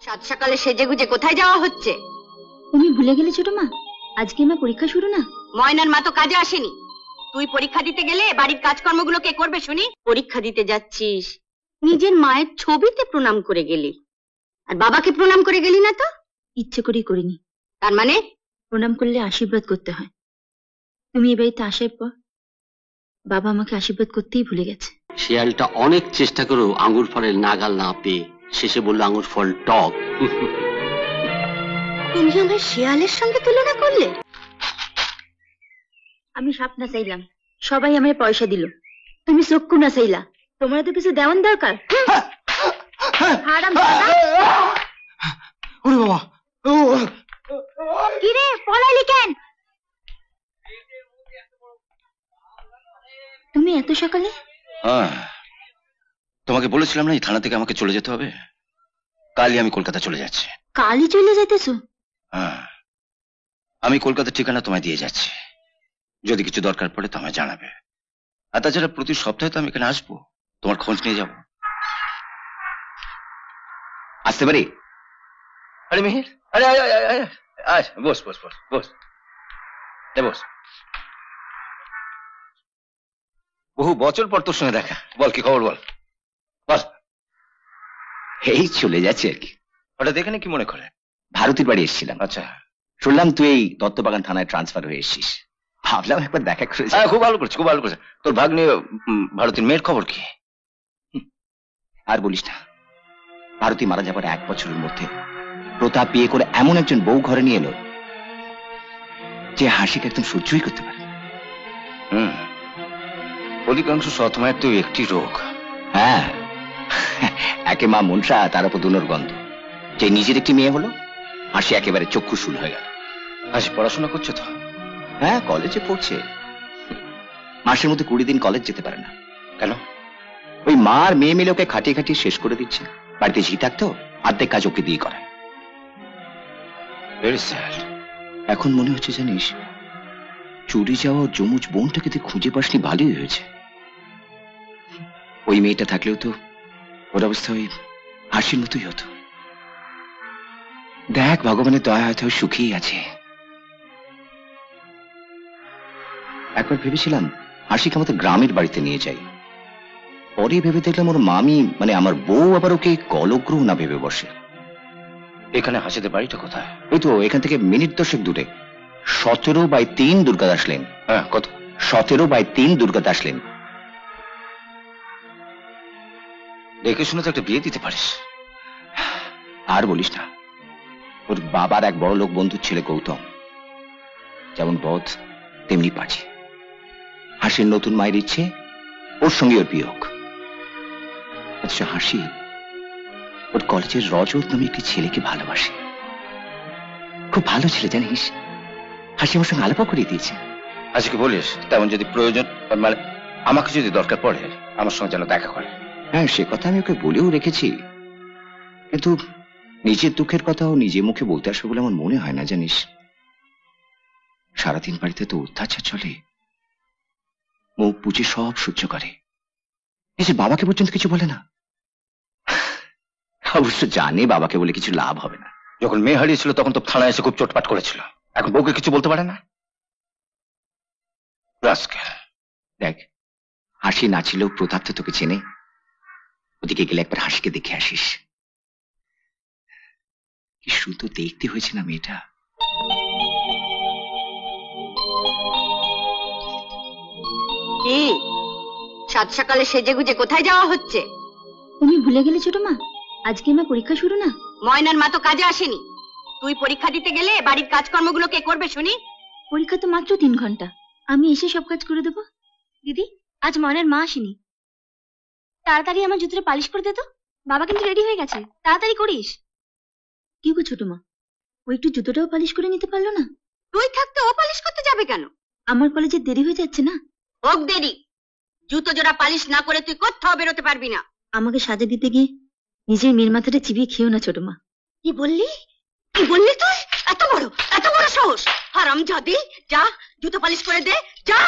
সাত সকালে সেজে গুজে কোথায় যাওয়া হচ্ছে? তুমি ভুলে গেলে ছোট মা, আজকে আমার পরীক্ষা শুরু না। ময়নার মা তো কাজে আসেনি। তুই পরীক্ষা দিতে গেলে বাড়ির কাজকর্মগুলো কে করবে শুনি? পরীক্ষা দিতে যাচ্ছিস, নিজের মায়ের ছবিতে প্রণাম করে গেলি, আর বাবাকে প্রণাম করে গেলি না তো? ইচ্ছে করেই করিনি। তার মানে? প্রণাম করলে আশীর্বাদ করতে হয়। তুমি এই বাড়িতে আসার পর বাবা আমাকে আশীর্বাদ করতেই ভুলে গেছে। শিয়ালটা অনেক চেষ্টা করেও আঙ্গুর ফলের নাগাল না পেয়ে শেষে বলল আঙ্গুর ফল টক। তুমি আমার শিয়ালের সঙ্গে তুলনা করলে? আমি সাপ না চাইলাম, সবাই আমায় পয়সা দিল। তুমি চক্ষু না চাইলা, তোমার তো কিছু দেওয়ান দরকার। কিরে পলাইলি কেন? তুমি এত সকালে? তোমাকে বলেছিলাম না এই থানা থেকে আমাকে চলে যেতে হবে। কালই আমি কলকাতা চলে যাচ্ছি। কালই চলে যাইতেছো? হ্যাঁ, আমি কলকাতার ঠিকানা তোমায় দিয়ে যাচ্ছি। যদি কিছু দরকার পড়ে তো আমায় জানাবে। আর তাছাড়া প্রতি সপ্তাহে তো আমি এখানে আসবো, তোমার খোঁজ নিয়ে যাব। আসতে পারি? আরে মিহির, আরে আয়, বস বস বস বস বস। বহু বছর পর তোর সঙ্গে দেখা। বল কি খবর, বল বল। এই চলে যাচ্ছে আর কি। হঠাৎ এখানে কি মনে করে? ভারতীর বাড়ি এসেছিলাম। আচ্ছা, শুনলাম তুই এই দত্তবাগান থানায় ট্রান্সফার হয়ে এসেছিস, ভাবলাম একবার দেখা করে। খুব ভালো করছিস, খুব ভালো করছিস। তোর ভাগ্নে ভারতীর মেয়ের খবর কি? আর বলিস না, ভারতী মারা যাবার 1 বছরের মধ্যে প্রতাপ বিয়ে করে এমন একজন বউ ঘরে নিয়ে এলো যে হাসিকে একদম সহ্যই করতে পারে। অধিকাংশ সৎমায়ের তো একটি রোগ। হ্যাঁ, একে মা মনসা, তার উপর দুনোর গন্ধ। যে নিজের একটি মেয়ে হলো, হাসি একেবারে চক্ষু শুল হয়ে গেল। হাসি পড়াশোনা করছে তো? হ্যাঁ, কলেজে পড়ছে। মাসের মধ্যে 20 দিন কলেজ যেতে পারে না। কেন? ওই মা আর মেয়ে মিলে ওকে খাটিয়ে খাটিয়ে শেষ করে দিচ্ছে। বাড়িতে ঝি থাকতো, অর্ধেক কাজ ওকে দিয়ে করায়। Very sad. এখন মনে হচ্ছে জানিস, চুরি যাওয়া যমুজ বোনটাকে তুই খুঁজে পাসনি, ভালোই হয়েছে। ওই মেয়েটা থাকলেও তো ওর অবস্থা ওই হাসির মতোই হতো। দেখ, ভগবানের দয়া হয়তো সুখেই আছে। একবার ভেবেছিলাম হাসিকে আমাদের গ্রামের বাড়িতে নিয়ে যাই। পরে ভেবে দেখলাম ওর মামি মানে আমার বউ আবার ওকে কলগ্রহ না ভেবে বসে। এখানে হাসিদের বাড়িটা কোথায়? ওই তো এখান থেকে মিনিট 10 দূরে। 17/3 দুর্গাদাস লেন। হ্যাঁ, কত? 17/3 দুর্গাদাস লেন। দেখে শুনে তো একটা বিয়ে দিতে পারিস। আর বলিস না, ওর বাবার এক বড় লোক বন্ধুর ছেলে গৌতম, যেমন বধ তেমনি পাজি। হাসির নতুন মায়ের ইচ্ছে ওর সঙ্গে ওর বিয়ে হোক। আচ্ছা, হাসি ওর কলেজের রজত নামে একটি ছেলেকে ভালোবাসে। খুব ভালো ছেলে জানিস, হাসি আমার সঙ্গে আলাপা করিয়ে দিয়েছে। হাসিকে বলিস তেমন যদি প্রয়োজন, মানে আমাকে যদি দরকার পড়ে আমার সঙ্গে যেন দেখা করে। হ্যাঁ, সে কথা আমি ওকে বলেও রেখেছি, কিন্তু নিজের দুঃখের কথাও নিজে মুখে বলতে আসবে বলে আমার মনে হয় না জানিস। সারাদিন বাড়িতে তো অত্যাচার চলে, মুখ বুঝে সব সহ্য করে, নিজের বাবাকে পর্যন্ত কিছু বলে না। অবশ্য জানে বাবাকে বলে কিছু লাভ হবে না। যখন মেয়ে হারিয়েছিল তখন তো থানায় এসে খুব চোটপাট করেছিল, এখন বউকে কিছু বলতে পারে না। দেখ, হাসি না ছিল প্রতাপ তো তোকে চেনে। ওদিকে গেলে একবার হাসিকে দেখে আসিস। কি সুন্দর দেখতে হয়েছে না মেয়েটা। কি সাত সকালে সেজে গুজে কোথায় যাওয়া হচ্ছে? তুমি ভুলে গেলে ছোট মা, আজকে আমার পরীক্ষা শুরু না। ময়নার মা তো কাজে আসেনি। তুই পরীক্ষা দিতে গেলে বাড়ির কাজকর্মগুলো কে করবে শুনি? পরীক্ষা তো মাত্র 3 ঘন্টা, আমি এসে সব কাজ করে দেবো। দিদি, আজ ময়নার মা আসেনি, তাড়াতাড়ি আমার জুতোটা পালিশ করে দে তো। বাবা কিন্তু রেডি হয়ে গেছে, তাড়াতাড়ি করিস। কি গো ছোট মা, ও একটু জুতোটাও পালিশ করে নিতে পারলো না? তুই থাকতে ও পালিশ করতে যাবে কেন? আমার কলেজে দেরি হয়ে যাচ্ছে না। হোক দেরি, জুতো জোড়া পালিশ না করে তুই কোথাও বেরোতে পারবি না। আমাকে সাজা দিতে গিয়ে নিজের মেয়ের মাথাটা চিবিয়ে খেও না ছোট মা। কি বললি? কি বললি তুই? এত বড় সাহস! হারামজাদি, যা জুতো পালিশ করে দে, যা।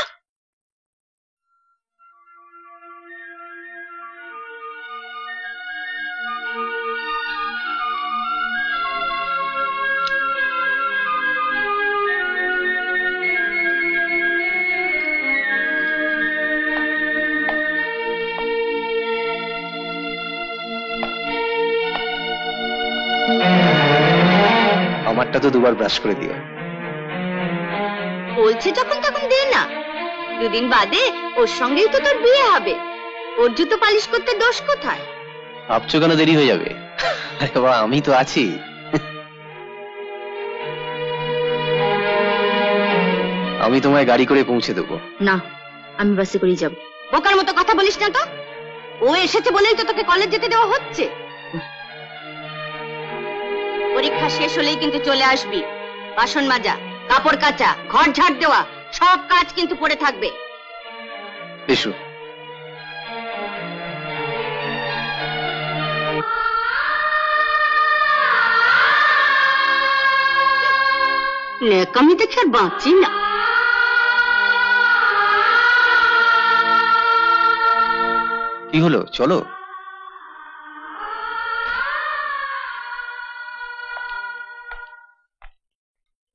আমারটা তো দুবার ব্রাশ করে দিও। বলছে যখন তখন দে না, দুদিন বাদে ওর সঙ্গেই তো তোর বিয়ে হবে। ওর জুতো পালিশ করতে দোষ কোথায়? ভাবছো কেন দেরি হয়ে যাবে? আরে বাবা, আমি তো আছি। আমি তোমায় গাড়ি করে পৌঁছে দেবো। না, আমি বাসে করেই যাব। বোকার মতো কথা বলিস না তো। ও এসেছে বলেই তো তোকে কলেজ যেতে দেওয়া হচ্ছে। পরীক্ষা শেষ হলেই কিন্তু চলে আসবি। বাসন মাজা, কাপড় কাচা, ঘর ঝাড় দেওয়া, সব কাজ কিন্তু পড়ে থাকবে। এসো। নেকামি দেখে আর বাঁচি না। কি হলো, চলো।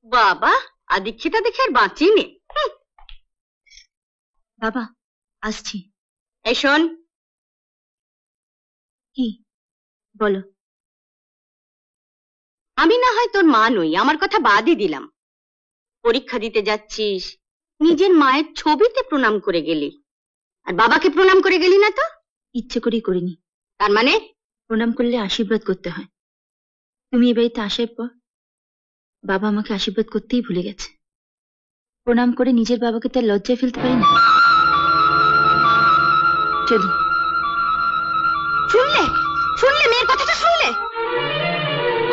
বাবা, আদিক্ষিতা দেখে আর বাঁচি নে। বাবা, আসছি। এই শোন। কি বলো? আমি না হয় তোর মা নই, আমার কথা বাদই দিলাম। পরীক্ষা দিতে যাচ্ছিস, নিজের মায়ের ছবিতে প্রণাম করে গেলি, আর বাবাকে প্রণাম করে গেলি না তো? ইচ্ছে করেই করিনি। তার মানে? প্রণাম করলে আশীর্বাদ করতে হয়। তুমি এ বাড়িতে আসার পর বাবা আমাকে আশীর্বাদ করতেই ভুলে গেছে। প্রণাম করে নিজের বাবাকে তার লজ্জায় ফেলতে পারি না। চলি। শুনলে শুনলে মেয়ের কথাটা শুনলে?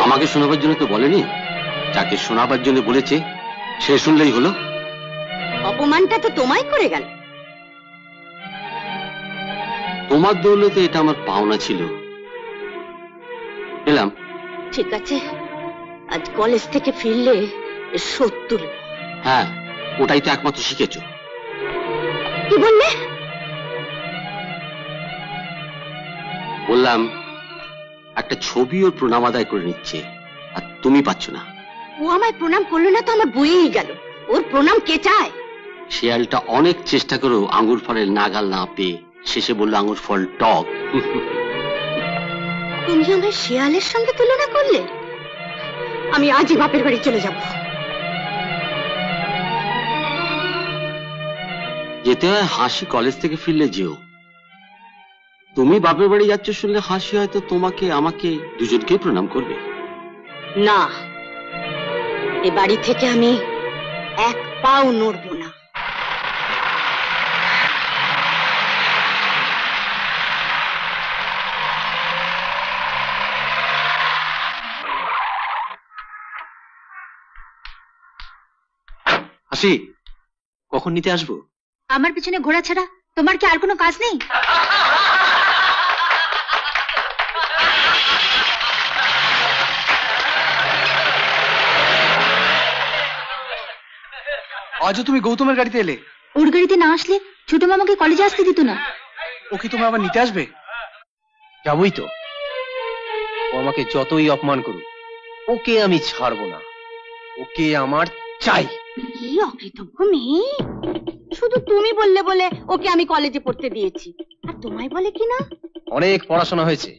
আমাকে শোনাবার জন্য তো বলেনি, যাকে শোনাবার জন্য বলেছে সে শুনলেই হলো। অপমানটা তো তোমায় করে গেল। তোমার দৌলতে এটা আমার পাওনা ছিল, পেলাম। ঠিক আছে, আজ কলেজ থেকে ফিরলে সত্তর। হ্যাঁ, ওটাই তো একমাত্র শিখেছো। কি বললে? বললাম একটা ছবি ওর প্রণাম আদায় করে নিচ্ছে, আর তুমি পাচ্ছ না। ও আমায় প্রণাম করলো না তো আমার বইয়েই গেল। ওর প্রণাম কে চায়? শিয়ালটা অনেক চেষ্টা করেও আঙ্গুর ফলের নাগাল না পেয়ে শেষে বললো আঙ্গুর ফল টক। তুমি আমার শিয়ালের সঙ্গে তুলনা করলে? আমি আজই বাপের বাড়ি চলে যাব। যেতে হয় হাসি কলেজ থেকে ফিরলে যেও। তুমি বাপের বাড়ি যাচ্ছ শুনলে হাসি হয়তো তোমাকে আমাকে দুজনকে প্রণাম করবে। না, এ বাড়ি থেকে আমি এক পাও নড়ব না। হাসি, কখন নিতে আসবো? আমার পিছনে ঘোরা ছাড়া তোমার কি আর কোনো কাজ নেই? আজও তুমি গৌতমের গাড়িতে এলে? ওর গাড়িতে না আসলে ছোট মামাকে কলেজে আসতে দিত না। ও কি তোমায় আবার নিতে আসবে? যাবই তো। ও আমাকে যতই অপমান করুক, ওকে আমি ছাড়বো না। ওকে আমার চাই। কি অকৃতজ্ঞ মেয়ে! শুধু তুমি বললে বলে ওকে আমি কলেজে পড়তে দিয়েছি, আর তোমায় বলে কি না? অনেক পড়াশোনা হয়েছে,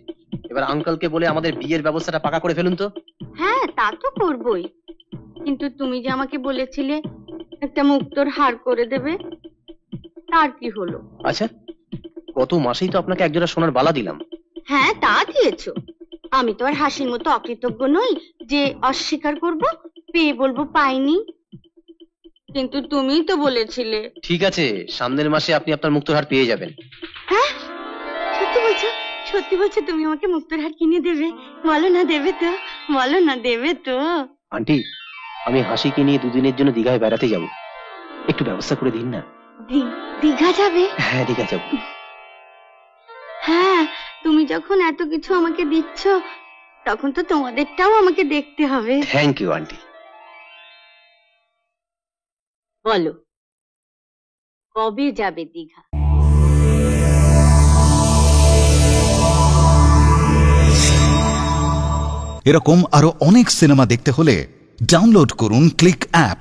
এবার আঙ্কেলকে বলে আমাদের বিয়ের ব্যবস্থাটা পাকা করে ফেলুন তো। হ্যাঁ, তা তো করবই, কিন্তু তুমি যে আমাকে বলেছিলে একটা মুক্তোর হার করে দেবে, তার কি হলো? আচ্ছা, গত মাসেই তো আপনাকে একজোড়া সোনার বালা দিলাম। হ্যাঁ, তা দিয়েছো। আমি তো আর হাসির মতো অকৃতজ্ঞ নই যে অস্বীকার করব, পেয়ে বলবো পাইনি। কিন্তু তুমিই তো বলেছিলে। ঠিক আছে, সামনের মাসে আপনি আপনার মুক্তোর হার পেয়ে যাবেন। হ্যাঁ, সত্যি বলছো? সত্যি বলছো তুমি আমাকে মুক্তোর হার কিনে দেবে? বলো না দেবে তো, বলো না দেবে তো। আন্টি, আমি হাসিকে নিয়ে দুদিনের জন্য দীঘায় বেড়াতে যাব, একটু ব্যবস্থা করে দিন না। দীঘা যাবে? হ্যাঁ, দীঘা যাব। হ্যাঁ, তুমি যখন এত কিছু আমাকে দিচ্ছ, তখন তো তোমাদেরটাও আমাকে দেখতে হবে। Thank you aunty. বলো, কবে যাবে দীঘা? এরকম আরো অনেক সিনেমা দেখতে হলে ডাউনলোড করুন ক্লিক অ্যাপ।